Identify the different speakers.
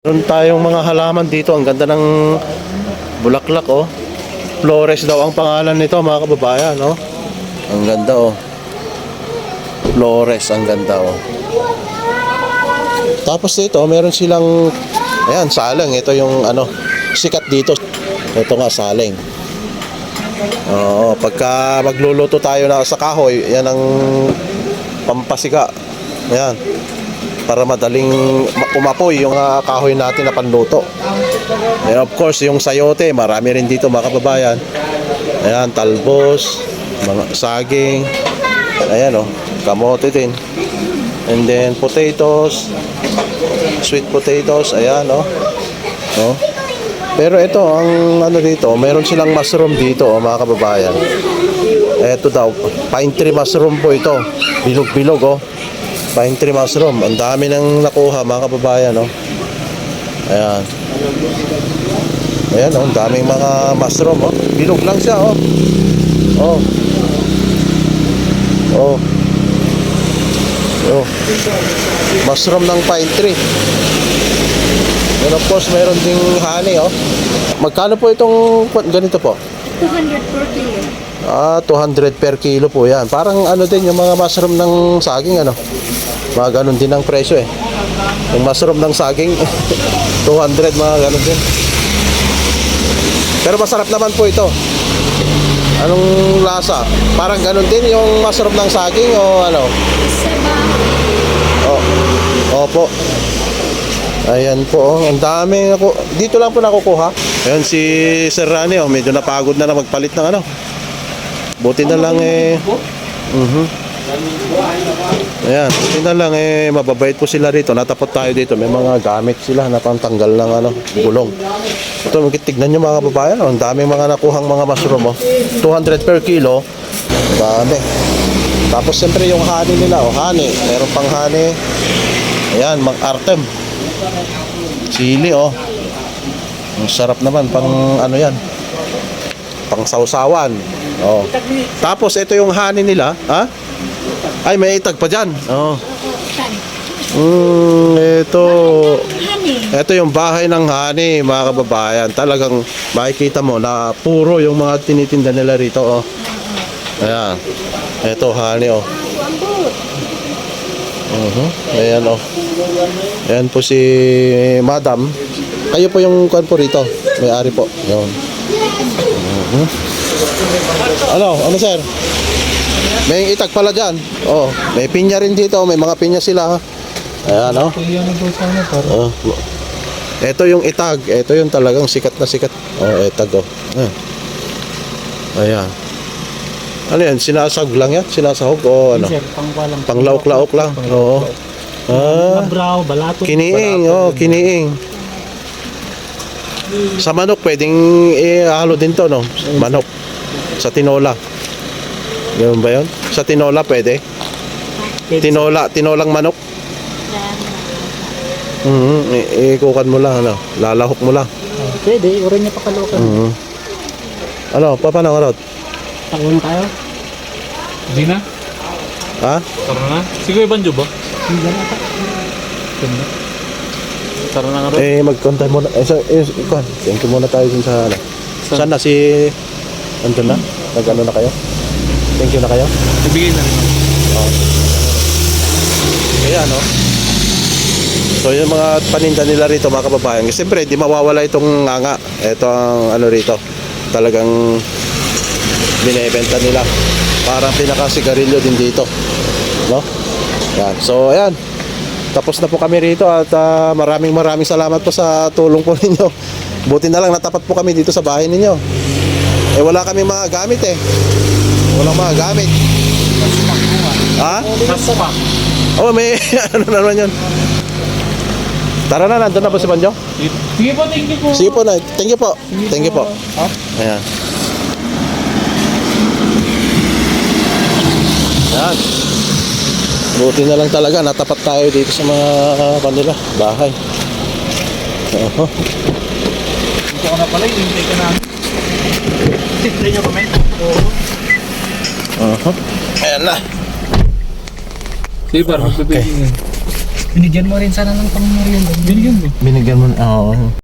Speaker 1: Meron tayong mga halaman dito. Ang ganda ng bulaklak, oh. Flores daw ang pangalan nito, mga kababayan, oh. Ang ganda, oh. Flores, ang ganda, oh. Tapos dito, meron silang, ayan, saling. Ito yung, sikat dito. Ito nga, saling. Oo, pagka magluluto tayo na sa kahoy, yan ang pampasika. Ayan. Para madaling umapoy yung kahoy natin na panluto. And of course, yung sayote, marami rin dito, mga kababayan. Ayan, talbos, mga saging. Ayan, oh, kamote din. And then potatoes, sweet potatoes, ayan, oh. Oh. Pero ito, ang dito, meron silang mushroom dito, oh, mga kababayan. Ito daw, pine tree mushroom po ito. Bilog-bilog, oh. Pine tree mushroom. Ang dami nang nakuha, mga kababayan, no? Ayan. Ayan, oh, ang daming mga mushroom, oh. Bilog lang siya, oh. Oh. Oh. Oh. Mushroom ng pine tree. And of course, meron ding honey, oh. Magkano po itong ganito po?
Speaker 2: 200 per kilo.
Speaker 1: 200 per kilo po yan. Parang din yung mga mushroom ng saging, mga ganun din ang presyo, eh. Yung mushroom ng saging 200, mga ganun din. Pero masarap naman po ito. Anong lasa? Parang ganun din yung mushroom ng saging o ano? Oh. Opo. Ayan po, oh. Ang dami ako. Dito lang po nakukuha. Ayan si Sir Rani, oh. Medyo napagod na magpalit ng buti na lang, Ayan, buti na lang, mababait po sila rito. Natapot tayo dito. May mga gamit sila na pantanggal ng gulong. Ito, tignan nyo, mga kababayan, oh. Ang daming mga nakuhang mga mushroom, oh. 200 per kilo. Dami. Tapos siyempre yung honey nila, oh. Honey, meron pang honey. Ayan, mag-artem. Sili, oh. Ang sarap naman, pang yan, pang sausawan. Oh. Tapos ito yung honey nila, ha? Ay, may itag pa dyan. Oh. Ito yung bahay ng honey, mga kababayan. Talagang makikita mo na puro yung mga tinitinda nila rito, oh. Ayan. Ito honey, oh. Ayan, oh. Ayan po si Madam. Kayo po yung kuwan po rito. May-ari po. Ayan. Ano sir? May itag pala dyan. Oh, may pinya rin dito. May mga pinya sila, ha? Ayan, oh. Ito yung itag. Ito yung talagang sikat na sikat. Oh, itag, oh. Ayan. Ano yan? Sinasag lang yan? Sinasahog o ano? Panglaok-laok lang. Oo. Kiniing, oh, kiniing. Sa manok, pwedeng ihalo din to, no? Manok. Sa tinola. Ganun ba yun? Sa tinola, pwede? Tinolang manok? Ikukan mo lang, lalahok mo lang.
Speaker 2: Pwede, urin niya pakalukan.
Speaker 1: Paano, Rod?
Speaker 2: Takbo na tayo?
Speaker 3: Hindi na?
Speaker 1: Ha?
Speaker 3: Tara na? Sige, Banjo ba?
Speaker 2: Hindi na ata.
Speaker 3: Tara na nga rin.
Speaker 1: Mag-contact muna. Thank you muna tayo dun sa Saan na si... Andun na? Nag-ano na kayo? Thank you na kayo?
Speaker 3: Ibigay na rin.
Speaker 1: Kaya, no? So, yung mga paninda nila rito, mga kababayan, siyempre, di mawawala itong nganga. Ito ang rito. Talagang binibenta nila. Parang pinaka-sigarilyo din dito. No? Yan. So, ayan. Tapos na po kami rito at maraming salamat po sa tulong po ninyo. Buti na lang natapat po kami dito sa bahay ninyo. Wala kami mga gamit, Walang mga gamit. Ha? Oh, may ano naman yun. Tara na, nandun na po si Banjo?
Speaker 3: Sige po, thank you po.
Speaker 1: Sige po, thank you po. Thank you po. Ayan. Ayan. Buti na lang talaga, natapat tayo dito sa mga kanila, bahay.
Speaker 3: Dito ko na pala, hintay ka namin. Hintay nyo kami.
Speaker 1: Ayan na.
Speaker 3: Sige, parang magpipigingin.
Speaker 2: Binigyan mo rin sana ng pang-merienda.
Speaker 3: Binigyan mo.
Speaker 1: Binigyan mo, oo.